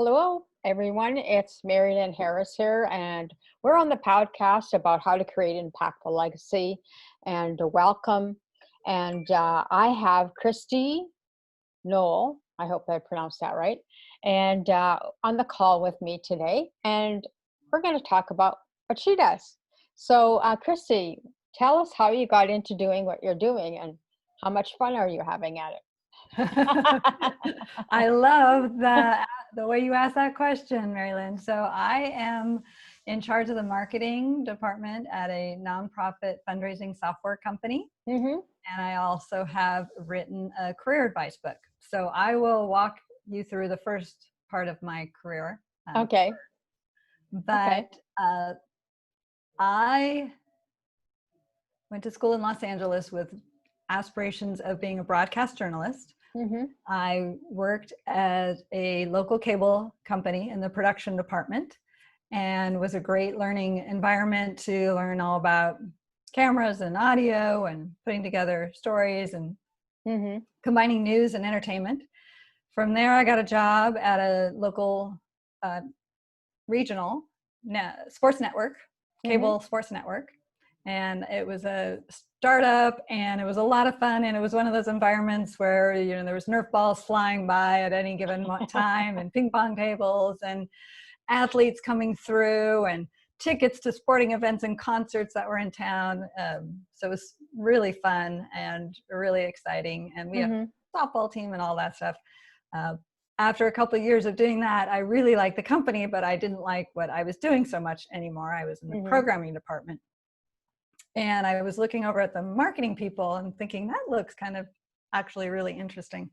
Hello, everyone. It's Mari-Lyn here, and we're on the podcast about how to create impactful legacy and welcome. And I have Christy Noel. I hope I pronounced that right. And on the call with me today, and we're going to talk about what she does. So, Christy, tell us how you got into doing what you're doing, and how much fun are you having at it? I love the way you asked that question, Mari-Lyn. So I am in charge of the marketing department at a nonprofit fundraising software company. Mm-hmm. And I also have written a career advice book. So I will walk you through the first part of my career. Okay. But I went to school in Los Angeles with aspirations of being a broadcast journalist. Mm-hmm. I worked at a local cable company in the production department, and was a great learning environment to learn all about cameras and audio and putting together stories and combining news and entertainment. From there, I got a job at a local regional sports network, cable sports network. And it was a startup, and it was a lot of fun. And it was one of those environments where, there was Nerf balls flying by at any given time, and ping pong tables, and athletes coming through, and tickets to sporting events and concerts that were in town. So it was really fun and really exciting. And we have a softball team and all that stuff. After a couple of years of doing that, I really liked the company, but I didn't like what I was doing so much anymore. I was in the programming department. And I was looking over at the marketing people and thinking, that looks kind of actually really interesting.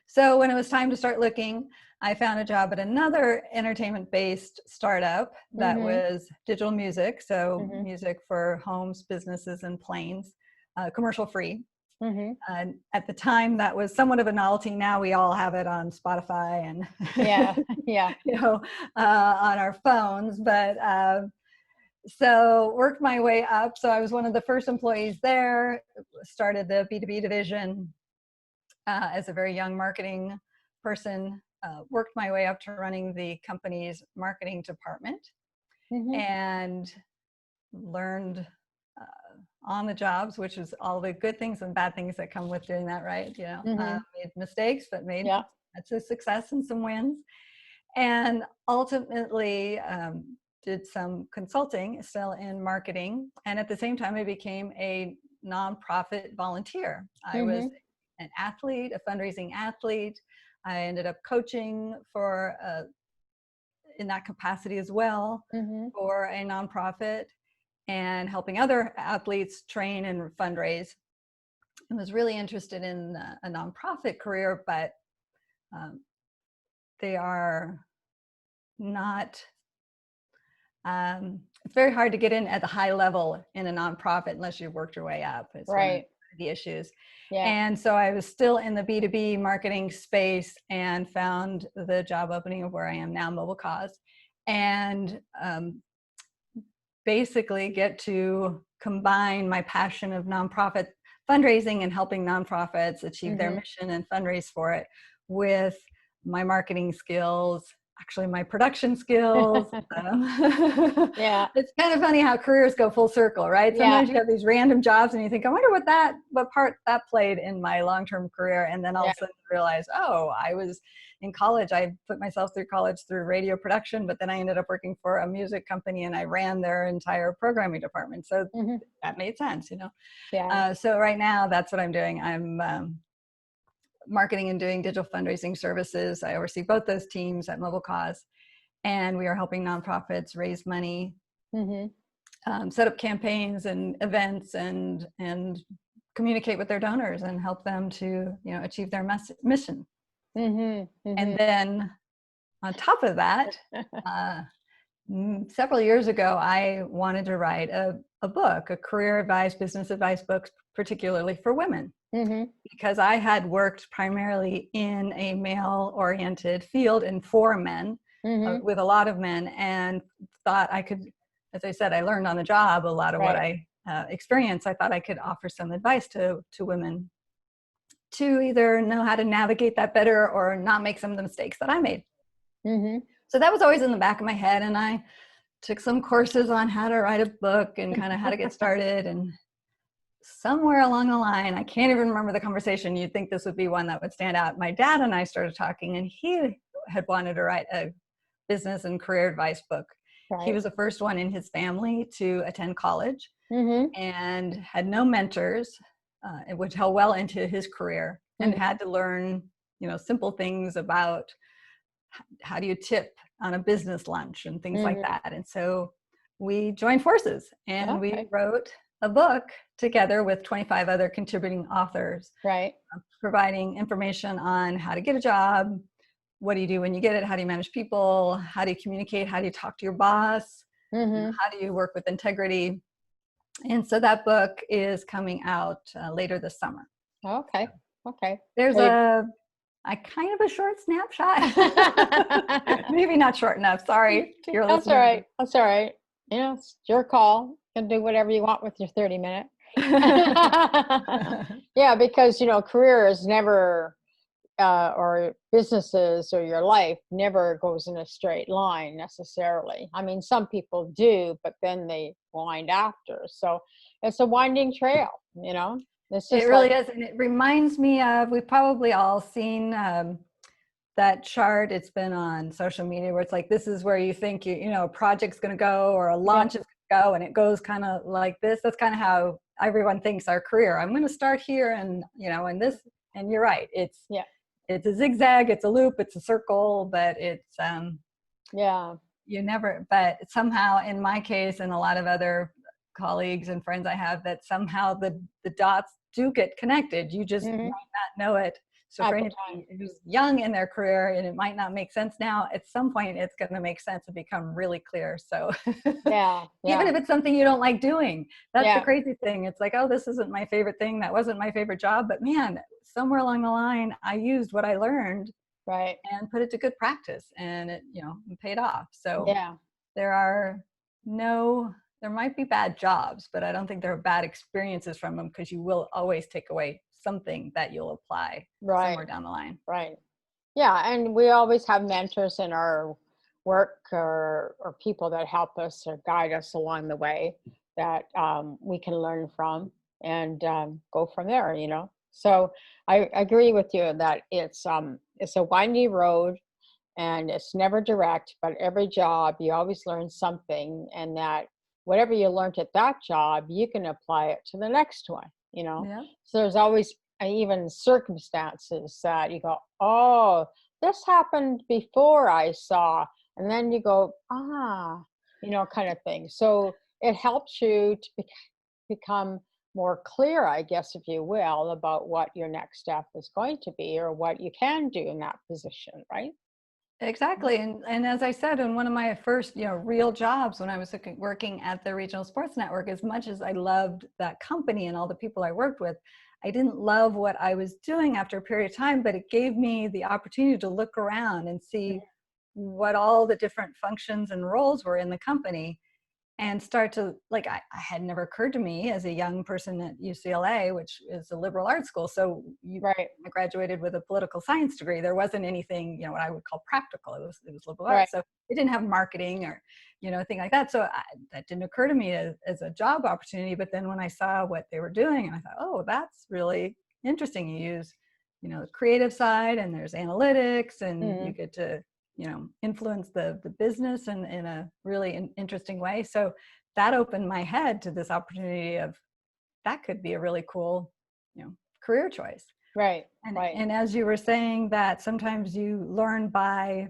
So when it was time to start looking, I found a job at another entertainment-based startup that was digital music. So music for homes, businesses, and planes, commercial free. And at the time, that was somewhat of a novelty. Now we all have it on Spotify and on our phones. But so worked my way up. So I was one of the first employees there, started the B2B division as a very young marketing person, worked my way up to running the company's marketing department, and learned on the jobs, which is all the good things and bad things that come with doing that, right? Made mistakes, but made some success and some wins. And ultimately, did some consulting still in marketing. And at the same time, I became a nonprofit volunteer. I was an athlete, a fundraising athlete. I ended up coaching for in that capacity as well for a nonprofit, and helping other athletes train and fundraise. I was really interested in a nonprofit career, but they are not, it's very hard to get in at the high level in a nonprofit unless you've worked your way up. It's one of the issues. And so I was still in the B2B marketing space and found the job opening of where I am now, Mobile Cause, and basically get to combine my passion of nonprofit fundraising and helping nonprofits achieve their mission and fundraise for it with my marketing skills, actually my production skills. It's kind of funny how careers go full circle, right? Sometimes you have these random jobs and you think, I wonder what part that played in my long-term career. And then all of a sudden you realize, oh, I was in college. I put myself through college through radio production, but then I ended up working for a music company and I ran their entire programming department. So that made sense, So right now that's what I'm doing. I'm marketing and doing digital fundraising services. I oversee both those teams at Mobile Cause, and we are helping nonprofits raise money, set up campaigns and events, and communicate with their donors and help them to achieve their mission. And then on top of that, several years ago, I wanted to write a book, a career advice, business advice book, particularly for women. Because I had worked primarily in a male-oriented field and for men, with a lot of men, and thought I could, as I said, I learned on the job a lot of what I experienced. I thought I could offer some advice to women to either know how to navigate that better or not make some of the mistakes that I made. Mm-hmm. So that was always in the back of my head. And I took some courses on how to write a book and kind of how to get started. And somewhere along the line, I can't even remember the conversation. You'd think this would be one that would stand out. My dad and I started talking, and he had wanted to write a business and career advice book. Right. He was the first one in his family to attend college, Mm-hmm. and had no mentors, which held well into his career, and had to learn, simple things about how do you tip on a business lunch and things like that. And so we joined forces, and we wrote a book together with 25 other contributing authors, right, providing information on how to get a job, what do you do when you get it, how do you manage people, how do you communicate, how do you talk to your boss, how do you work with integrity. And so that book is coming out later this summer. Okay. There's a kind of a short snapshot. Maybe not short enough. Sorry to your listeners. That's all right. It's your call. You can do whatever you want with your 30 minutes. Yeah, because, career is never, or businesses or your life never goes in a straight line necessarily. I mean, some people do, but then they wind after. So it's a winding trail, It's just it really is. And it reminds me of, we've probably all seen that chart. It's been on social media where it's like, this is where you think a project's going to go, or a launch is going to go, and it goes kind of like this. That's kind of how everyone thinks our career. I'm going to start here, and and this, and you're right. It's a zigzag, it's a loop, it's a circle, but it's but somehow in my case, and a lot of other colleagues and friends I have, that somehow the dots do get connected. You just might not know it. So for anybody who's young in their career, and it might not make sense now, at some point it's going to make sense and become really clear. So even if it's something you don't like doing, that's the crazy thing. It's like, oh, this isn't my favorite thing. That wasn't my favorite job, but man, somewhere along the line, I used what I learned and put it to good practice, and it, paid off. So there might be bad jobs, but I don't think there are bad experiences from them, because you will always take away something that you'll apply somewhere down the line. Right. Yeah. And we always have mentors in our work, or people that help us or guide us along the way that we can learn from and go from there, So I agree with you that it's a windy road, and it's never direct, but every job you always learn something, and that whatever you learned at that job, you can apply it to the next one, So there's always even circumstances that you go, oh, this happened before I saw, and then you go, kind of thing. So it helps you to become more clear, I guess, if you will, about what your next step is going to be, or what you can do in that position, right? Exactly. And as I said, in one of my first, real jobs when I was working at the Regional Sports Network, as much as I loved that company and all the people I worked with, I didn't love what I was doing after a period of time, but it gave me the opportunity to look around and see what all the different functions and roles were in the company, and start to, like, I had never occurred to me as a young person at UCLA, which is a liberal arts school. So I graduated with a political science degree. There wasn't anything, what I would call practical. It was liberal arts. So it didn't have marketing or, thing like that. So that didn't occur to me as a job opportunity. But then when I saw what they were doing, and I thought, oh, that's really interesting. You use, the creative side, and there's analytics, and you get to, influence the business in a really interesting way. So that opened my head to this opportunity of, that could be a really cool, career choice. Right. And as you were saying, that sometimes you learn by,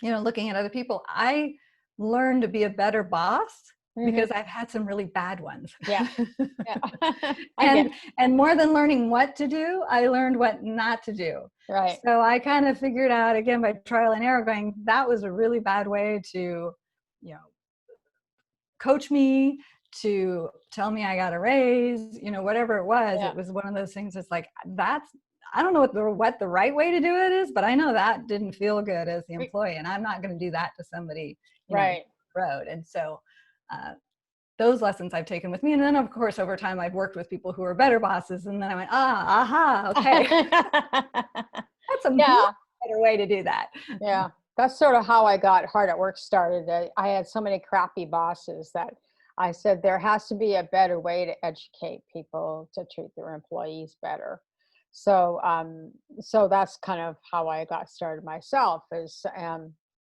looking at other people. I learned to be a better boss because I've had some really bad ones. Yeah. And more than learning what to do, I learned what not to do. Right. So I kind of figured out, again, by trial and error, going, that was a really bad way to, coach me, to tell me I got a raise, whatever it was. It was one of those things. It's like, I don't know what the right way to do it is, but I know that didn't feel good as the employee, and I'm not going to do that to somebody, on the road. And so those lessons I've taken with me. And then of course, over time, I've worked with people who are better bosses. And then I went, aha, okay. That's a much better way to do that. Yeah. That's sort of how I got Hard at Work started. I had so many crappy bosses that I said there has to be a better way to educate people to treat their employees better. So, so that's kind of how I got started myself.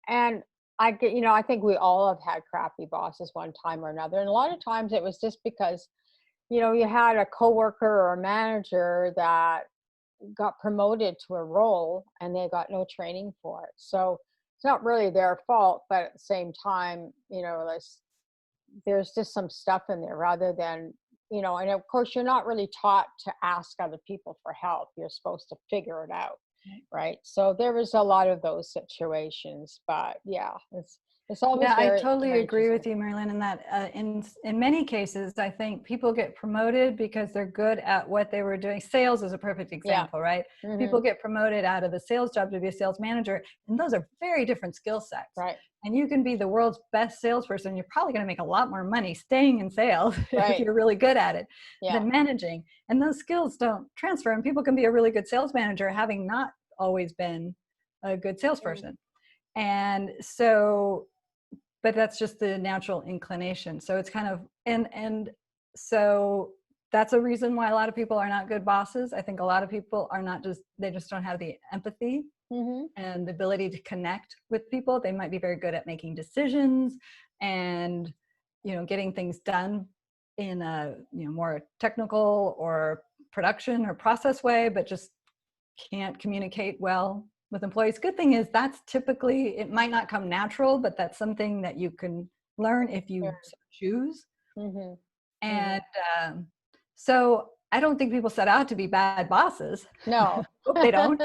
And I get, I think we all have had crappy bosses one time or another, and a lot of times it was just because, you had a coworker or a manager that got promoted to a role and they got no training for it. So it's not really their fault, but at the same time, there's just some stuff in there rather than, and of course you're not really taught to ask other people for help. You're supposed to figure it out. Right. So there was a lot of those situations, but yeah, it's always Yeah, I very, totally very agree with interesting. you, Mari-Lyn, in that in many cases, I think people get promoted because they're good at what they were doing. Sales is a perfect example, right? People get promoted out of the sales job to be a sales manager, and those are very different skill sets. Right. And you can be the world's best salesperson. You're probably going to make a lot more money staying in sales if Right. you're really good at it Yeah. than managing. And those skills don't transfer. And people can be a really good sales manager having not always been a good salesperson. And so, but that's just the natural inclination. So it's kind of, and so that's a reason why a lot of people are not good bosses. I think a lot of people are not they just don't have the empathy and the ability to connect with people. They might be very good at making decisions and, getting things done in a, more technical or production or process way, but just can't communicate well with employees. Good thing is that's typically, it might not come natural, but that's something that you can learn if you choose. And so I don't think people set out to be bad bosses. No. Hope they don't.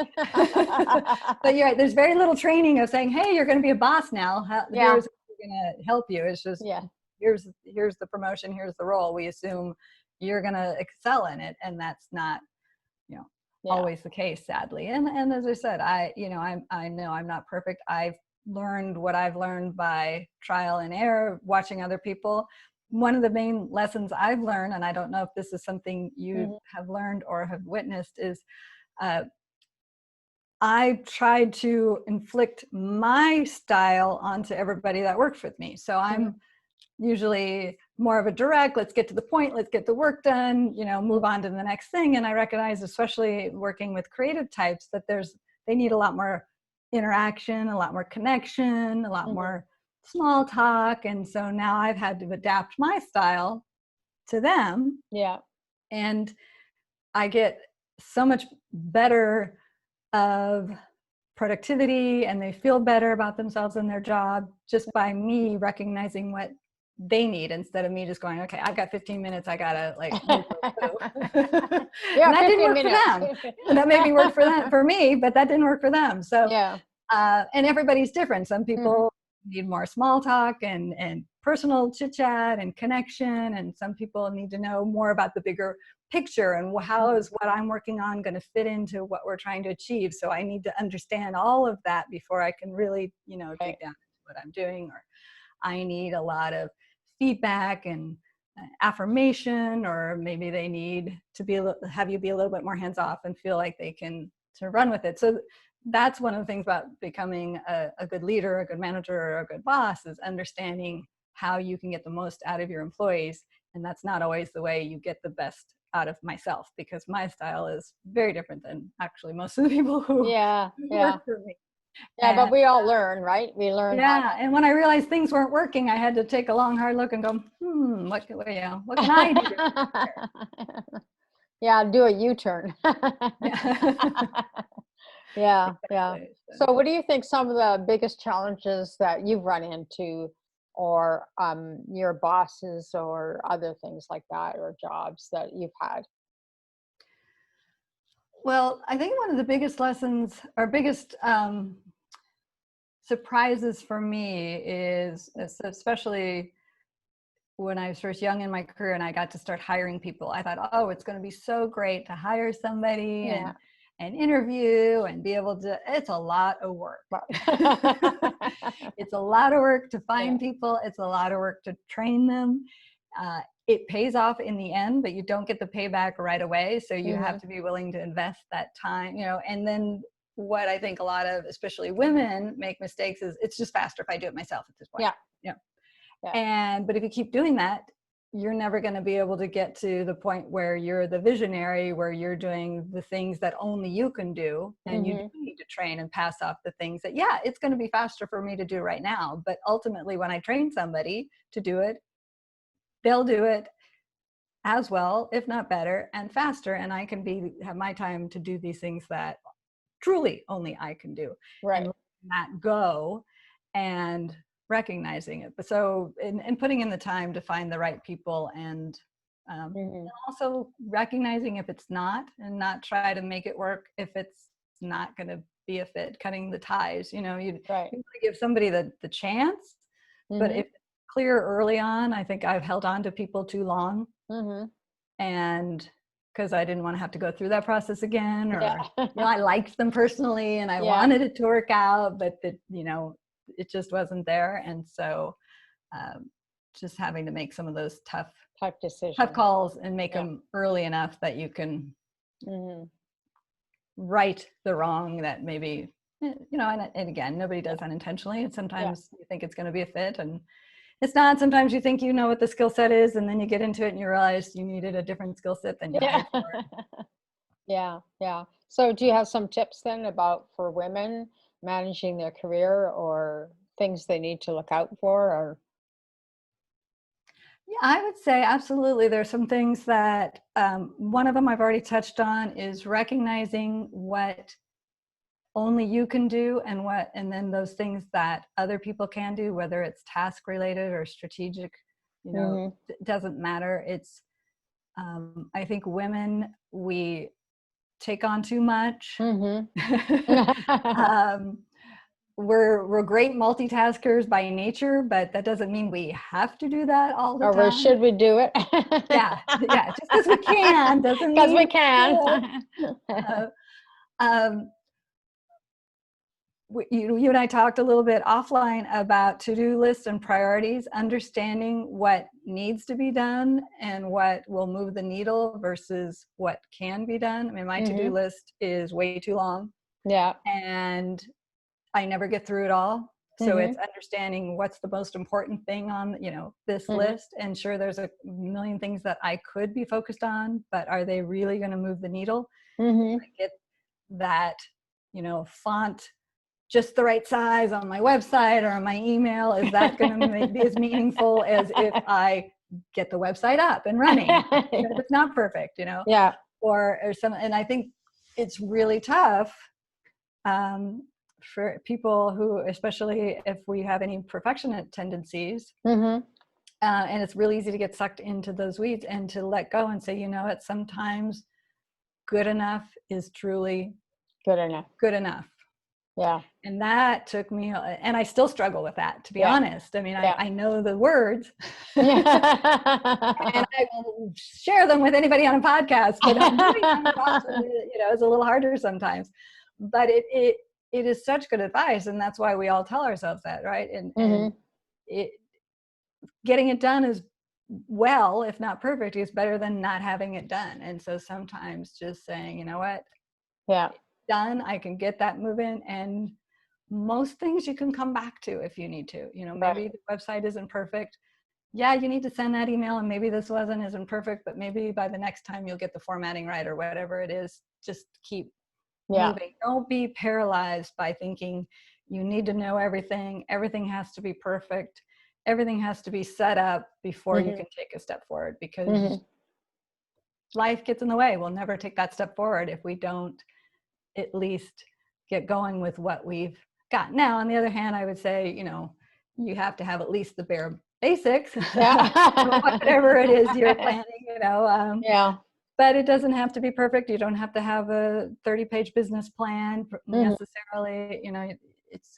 But you're right, there's very little training of saying, hey, you're going to be a boss now. Here's who's going to help you. It's just, here's the promotion, here's the role. We assume you're going to excel in it. And that's not, always the case, sadly. And as I said, I know I'm not perfect. I've learned what I've learned by trial and error, watching other people. One of the main lessons I've learned, and I don't know if this is something you have learned or have witnessed, is I tried to inflict my style onto everybody that works with me. So I'm usually more of a direct, let's get to the point, let's get the work done, move on to the next thing. And I recognize, especially working with creative types, that they need a lot more interaction, a lot more connection, a lot more small talk. And so now I've had to adapt my style to them. Yeah. And I get so much better of productivity, and they feel better about themselves and their job just by me recognizing what they need, instead of me just going, okay, I've got 15 minutes, I gotta and that didn't work for them. And that made me work for me, but that didn't work for them. So and everybody's different. Some people need more small talk and personal chit chat and connection, and some people need to know more about the bigger picture and how is what I'm working on going to fit into what we're trying to achieve. So I need to understand all of that before I can really, dig down into what I'm doing. Or I need a lot of feedback and affirmation, or maybe they need to have you be a little bit more hands off and feel like they can to run with it. So that's one of the things about becoming a good leader, a good manager, or a good boss, is understanding how you can get the most out of your employees. And that's not always the way you get the best out of myself, because my style is very different than actually most of the people who work for me. Yeah, but we all learn, right? We learn. Yeah, and when I realized things weren't working, I had to take a long, hard look and go, what can I do? Yeah, do a U-turn. Yeah. So what do you think some of the biggest challenges that you've run into, or your bosses or other things like that, or jobs that you've had? Well, I think one of the biggest lessons, or biggest surprises for me is, especially when I was first young in my career and I got to start hiring people, I thought, oh, it's going to be so great to hire somebody and interview and be able to, it's a lot of work. It's a lot of work to find people. It's a lot of work to train them. It pays off in the end, but you don't get the payback right away. So you have Mm-hmm. to be willing to invest that time, and then what I think a lot of, especially women, make mistakes is it's just faster if I do it myself at this point. Yeah. Yeah. Yeah. But if you keep doing that, you're never going to be able to get to the point where you're the visionary, where you're doing the things that only you can do. And you do need to train and pass off the things that, yeah, it's going to be faster for me to do right now. But ultimately, when I train somebody to do it, they'll do it as well, if not better and faster. And I can have my time to do these things that truly only I can do. Right. And letting that go and recognizing it. But so, and putting in the time to find the right people, and also recognizing if it's not, and not try to make it work if it's not going to be a fit, cutting the ties. You want to give somebody the chance, but if it's clear early on, I think I've held on to people too long. And because I didn't want to have to go through that process again, or I liked them personally and I wanted it to work out, but it just wasn't there. And so just having to make some of those tough decisions, tough calls, and make them early enough that you can right the wrong that maybe, and again, nobody does unintentionally. And sometimes you think it's going to be a fit and it's not. Sometimes you think you know what the skill set is, and then you get into it and you realize you needed a different skill set than you hired for. Yeah. So do you have some tips then for women managing their career, or things they need to look out for? Or yeah, I would say absolutely. There's some things that one of them I've already touched on is recognizing what only you can do, and then those things that other people can do, whether it's task related or strategic, it doesn't matter. It's I think women, we take on too much. We're great multitaskers by nature, but that doesn't mean we have to do that all the time. Or should we do it? Yeah. Just because we can doesn't mean because we can. You and I talked a little bit offline about to-do lists and priorities, understanding what needs to be done and what will move the needle versus what can be done. I mean, my to-do list is way too long. Yeah. And I never get through it all. So it's understanding what's the most important thing on, this list. And sure, there's a million things that I could be focused on, but are they really going to move the needle? I get that, font just the right size on my website or on my email. Is that going to be as meaningful as if I get the website up and running? Even if it's not perfect, Yeah. Or some, and I think it's really tough for people who, especially if we have any perfectionist tendencies, and it's really easy to get sucked into those weeds, and to let go and say, sometimes good enough is truly good enough. Yeah. And that took me, and I still struggle with that, to be honest. I mean, I know the words and I will share them with anybody on a podcast, but I'm doing them often, it's a little harder sometimes, but it is such good advice. And that's why we all tell ourselves that, right? And getting it done is, well, if not perfect, is better than not having it done. And so sometimes just saying, you know what? Yeah. Done, I can get that moving, and most things you can come back to if you need to. Maybe the website isn't perfect. Yeah, you need to send that email, and maybe this isn't perfect, but maybe by the next time you'll get the formatting right, or whatever it is. Just keep moving. Don't be paralyzed by thinking you need to know everything. Everything has to be perfect. Everything has to be set up before you can take a step forward, because life gets in the way. We'll never take that step forward if we don't at least get going with what we've got. Now, on the other hand, I would say, you have to have at least the bare basics, whatever it is you're planning, but it doesn't have to be perfect. You don't have to have a 30-page business plan necessarily. It's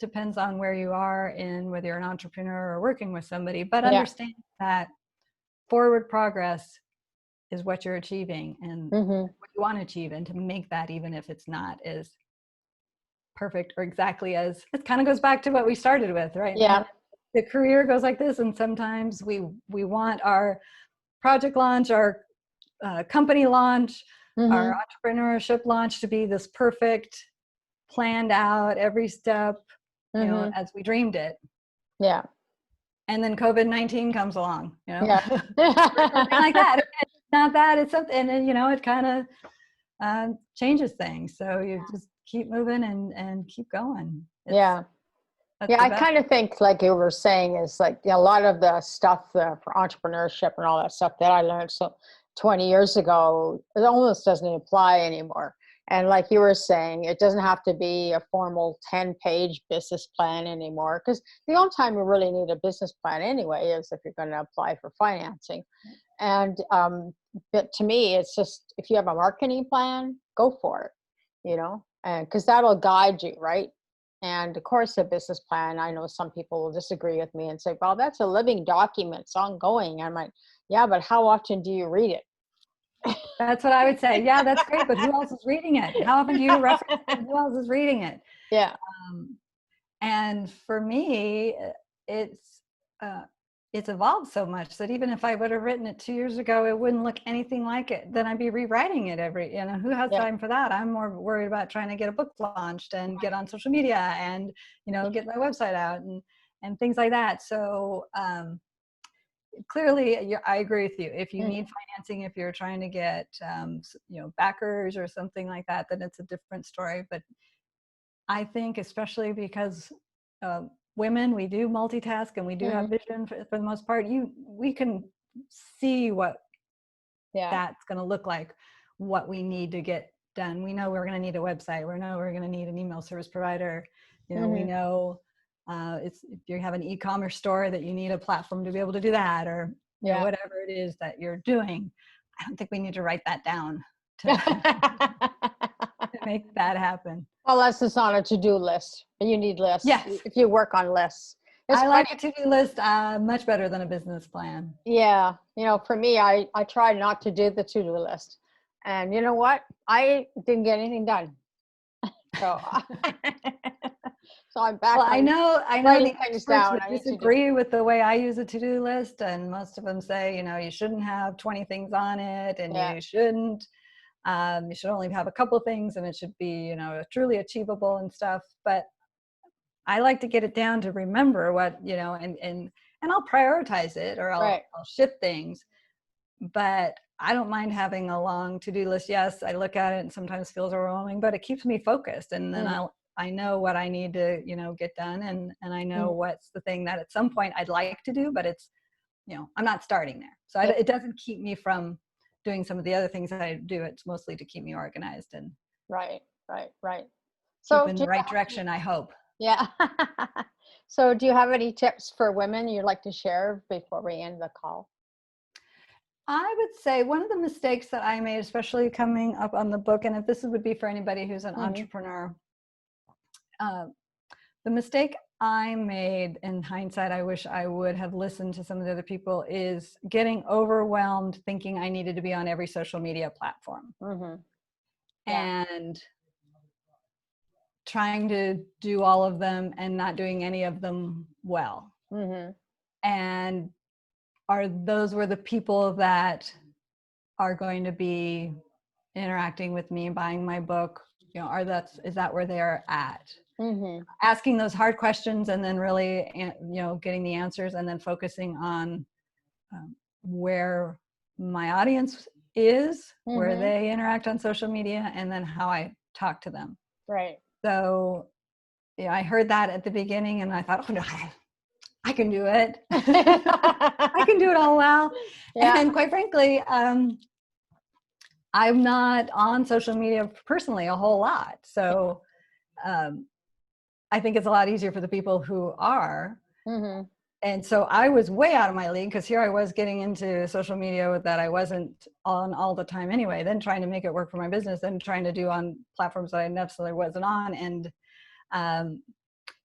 depends on where you are and whether you're an entrepreneur or working with somebody, but understand that forward progress is what you're achieving and what you want to achieve, and to make that, even if it's not as perfect or exactly as, it kind of goes back to what we started with, right? Yeah. the career goes like this, and sometimes we want our project launch, our company launch, our entrepreneurship launch to be this perfect, planned out every step, you know, as we dreamed it. Yeah. And then COVID-19 comes along, you know, Yeah. something like that. It's not that, it's something, and then, you know, it kind of changes things. So you just keep moving and keep going. Yeah. Yeah, I kind of think, like you were saying, is like, you know, a lot of the stuff for entrepreneurship and all that stuff that I learned 20 years ago, it almost doesn't apply anymore. And like you were saying, it doesn't have to be a formal 10-page business plan anymore, because the only time you really need a business plan anyway is if you're going to apply for financing. And but to me, it's just, if you have a marketing plan, go for it, you know, and because that'll guide you, right? And of course, a business plan, I know some people will disagree with me and say, well, that's a living document. It's ongoing. I'm like, yeah, but how often do you read it? That's what I would say. Yeah, that's great. But who else is reading it? How often do you reference it? Who else is reading it? Yeah. And for me, it's evolved so much that even if I would have written it 2 years ago, it wouldn't look anything like it. Then I'd be rewriting it you know, who has time for that? I'm more worried about trying to get a book launched and get on social media and, you know, get my website out and things like that. So clearly, I agree with you. If you need financing, if you're trying to get, you know, backers or something like that, then it's a different story. But I think, especially because women, we do multitask and we do have vision for the most part. We can see what that's going to look like, what we need to get done. We know we're going to need a website. We know we're going to need an email service provider. You know, we know if you have an e-commerce store, that you need a platform to be able to do that, or you know, whatever it is that you're doing. I don't think we need to write that down to make that happen. Well, that's just on a to-do list. You need lists. Yes. If you work on lists. I like a to-do list much better than a business plan. Yeah. You know, for me, I try not to do the to-do list. And you know what? I didn't get anything done. So, so I'm back. Well, I know the experts would disagree with the way I use a to-do list. And most of them say, you know, you shouldn't have 20 things on it, and you shouldn't. You should only have a couple things, and it should be, you know, truly achievable and stuff. But I like to get it down to remember what, you know, and I'll prioritize it, or I'll shift things. But I don't mind having a long to-do list. Yes, I look at it and sometimes feels overwhelming, but it keeps me focused. And then I know what I need to, you know, get done. And I know what's the thing that at some point I'd like to do, but it's, you know, I'm not starting there. So it doesn't keep me from doing some of the other things that I do. It's mostly to keep me organized and right. So in the right direction, I hope. Yeah. So do you have any tips for women you'd like to share before we end the call? I would say one of the mistakes that I made, especially coming up on the book, and if this would be for anybody who's an entrepreneur, the mistake I made in hindsight, I wish I would have listened to some of the other people, is getting overwhelmed thinking I needed to be on every social media platform. And trying to do all of them and not doing any of them well. And those were the people that are going to be interacting with me, buying my book, you know, is that where they're at? Asking those hard questions, and then really, you know, getting the answers, and then focusing on where my audience is, where they interact on social media, and then how I talk to them. Right. So, yeah, I heard that at the beginning, and I thought, oh no, I can do it. I can do it all well. Yeah. And quite frankly, I'm not on social media personally a whole lot. So I think it's a lot easier for the people who are. And so I was way out of my league, because here I was getting into social media that I wasn't on all the time anyway, then trying to make it work for my business, and trying to do on platforms that I necessarily wasn't on. And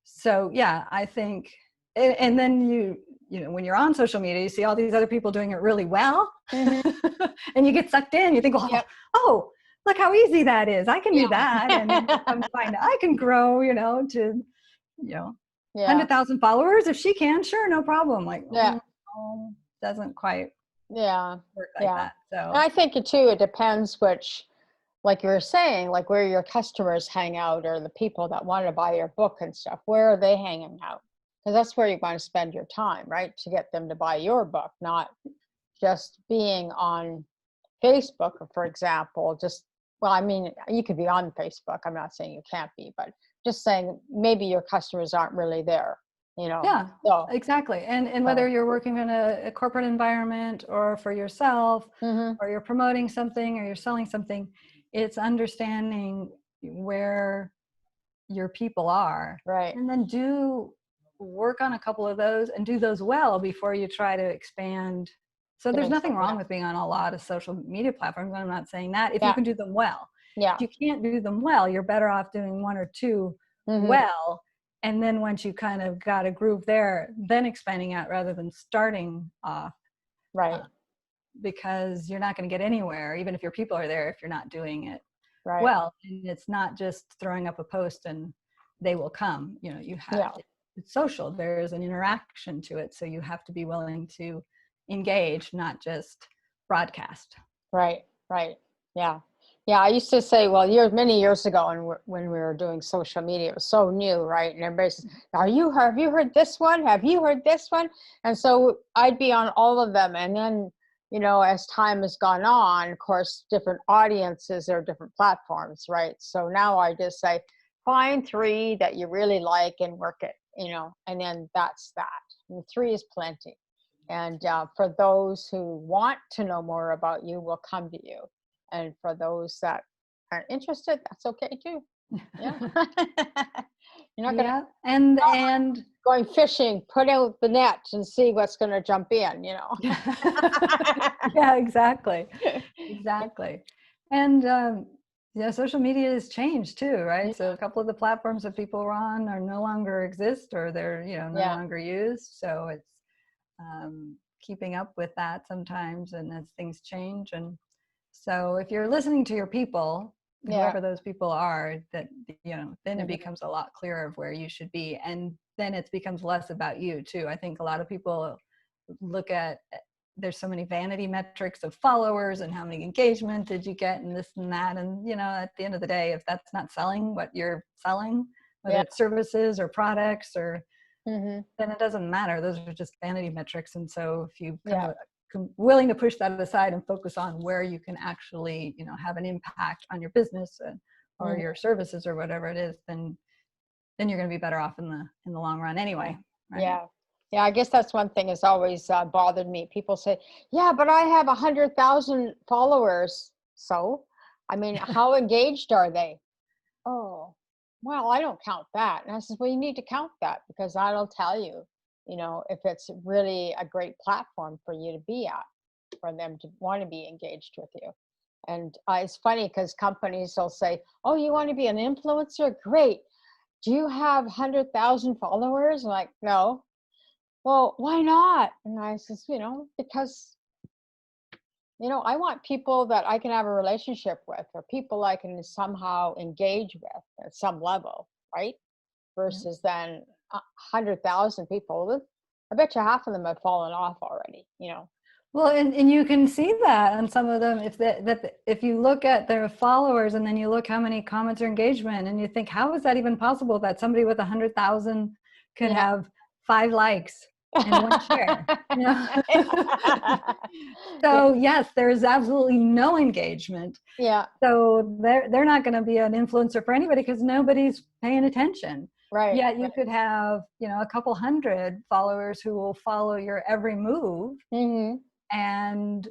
so, yeah, I think, and then you know, when you're on social media, you see all these other people doing it really well, and you get sucked in. You think, oh, look how easy that is. I can do that. And come find I can grow, you know, to, you know, Yeah. 100,000 followers, if she can, sure, no problem. Like, Yeah. no, doesn't quite Yeah. work like Yeah. that. So And I think too, it depends which, like you were saying, like where your customers hang out or the people that want to buy your book and stuff, where are they hanging out? Because that's where you want to spend your time, right? To get them to buy your book, not just being on Facebook, for example. Just, well, I mean, you could be on Facebook. I'm not saying you can't be, but just saying maybe your customers aren't really there, you know? yeah, So, exactly. And whether you're working in a corporate environment or for yourself, or you're promoting something or you're selling something, it's understanding where your people are, right. and then do work on a couple of those and do those well before you try to expand. So there's Doing nothing something wrong else. with being on a lot of social media platforms. I'm not saying that, if you Yeah. can do them well. Yeah. If you can't do them well, you're better off doing one or two well. And then once you kind of got a groove there, then expanding out rather than starting off. Right. Because you're not going to get anywhere, even if your people are there, if you're not doing it Right. well. And it's not just throwing up a post and they will come. You know, you have it's social. There's an interaction to it, so you have to be willing to engage, not just broadcast. Right. Right. Yeah. Yeah. I used to say, well, many years ago, and when we were doing social media, it was so new, right? And everybody says, have you heard this one? Have you heard this one? And so I'd be on all of them. And then, you know, as time has gone on, of course, different audiences or different platforms, right? So now I just say, find 3 that you really like and work it, you know, and then that's that. And 3 is plenty. And for those who want to know more about you, will come to you. And for those that aren't interested, that's okay too. Yeah. You're not Yeah. And going fishing, put out the net and see what's going to jump in, you know. yeah, exactly. Exactly. And yeah, social media has changed too, right? So a couple of the platforms that people are on are no longer exist, or they're, you know, no longer used. So it's keeping up with that sometimes, and as things change. And so if you're listening to your people, whoever those people are, that, you know, then it becomes a lot clearer of where you should be. And then it becomes less about you too. I think a lot of people look at, there's so many vanity metrics of followers and how many engagement did you get and this and that. And, you know, at the end of the day, if that's not selling what you're selling, whether it's services or products or, then it doesn't matter. Those are just vanity metrics. And so if you kind of willing to push that aside and focus on where you can actually, you know, have an impact on your business or your services or whatever it is, then you're going to be better off in the long run anyway. Right? Yeah, I guess that's one thing that's always bothered me. People say, yeah, but I have 100,000 followers. So, I mean, how engaged are they? Oh, well, I don't count that. And I said, well, you need to count that, because that'll tell you, you know, if it's really a great platform for you to be at, for them to want to be engaged with you. And it's funny because companies will say, oh, you want to be an influencer? Great. Do you have 100,000 followers? I'm like, no. Well, why not? And I says, you know, because, you know, I want people that I can have a relationship with, or people I can somehow engage with at some level, right? Versus then 100,000 people. I bet you half of them have fallen off already, you know. Well, and you can see that on some of them, if you look at their followers and then you look how many comments or engagement, and you think, how is that even possible that somebody with 100,000 could have 5 likes and 1 share? You know? So yes, there's absolutely no engagement. Yeah. So they're not going to be an influencer for anybody because nobody's paying attention. Right. Yet you could have, you know, a couple hundred followers who will follow your every move and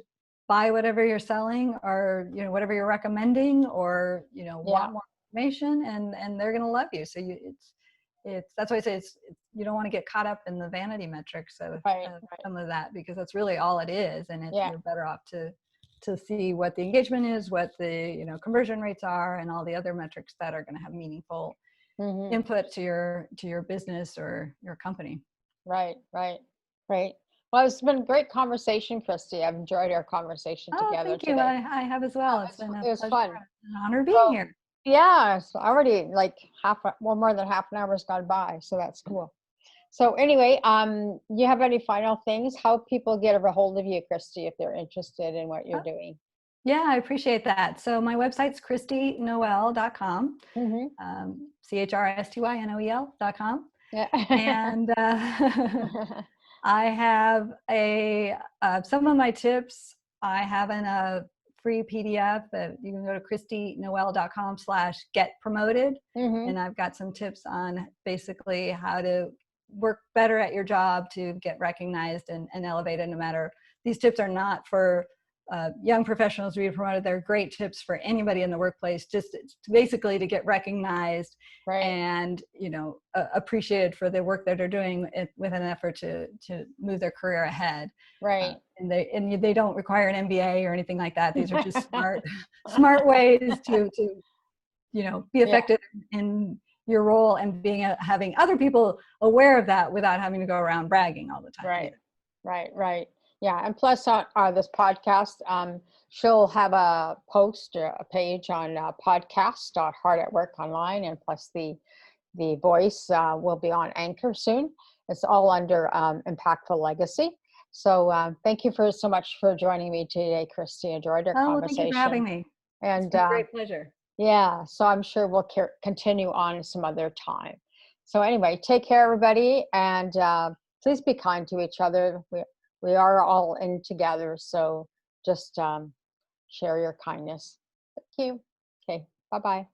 buy whatever you're selling, or, you know, whatever you're recommending, or, you know, want more information, and they're going to love you. So it's that's why I say you don't want to get caught up in the vanity metrics of some of that, because that's really all it is. And you're better off to see what the engagement is, what the, you know, conversion rates are, and all the other metrics that are going to have meaningful input to your business or your company. Right. Well, it's been a great conversation, Christy. I've enjoyed our conversation together thank you. today. I have as well. It It's been was fun. An honor being here. Yeah, it's already like more than half an hour's gone by, so that's cool. So anyway, you have any final things? How people get a hold of you, Christy, if they're interested in what you're doing? Yeah, I appreciate that. So my website's ChristyNoel.com, Mm-hmm. ChristYnoel.com. Yeah. And I have some of my tips. I have in a free PDF that you can go to ChristyNoel.com/get-promoted. Mm-hmm. And I've got some tips on basically how to work better at your job to get recognized and elevated. No matter, these tips are not for young professionals to be promoted. They're great tips for anybody in the workplace, just basically to get recognized Right. and appreciated for the work that they're doing with an effort to move their career ahead. Right. And they don't require an MBA or anything like that. These are just smart ways to be effective in your role and having other people aware of that without having to go around bragging all the time. Right. Right. Yeah. And plus on this podcast, she'll have a post, a page on podcast Hard at Work Online, and plus the voice will be on Anchor soon. It's all under Impactful Legacy. So thank you so much for joining me today, Christy. Enjoyed our conversation. Thank you for having me. And it's been a great pleasure. Yeah, so I'm sure we'll continue on some other time. So anyway, take care, everybody, and please be kind to each other. We are all in together, so just share your kindness. Thank you. Okay, bye-bye.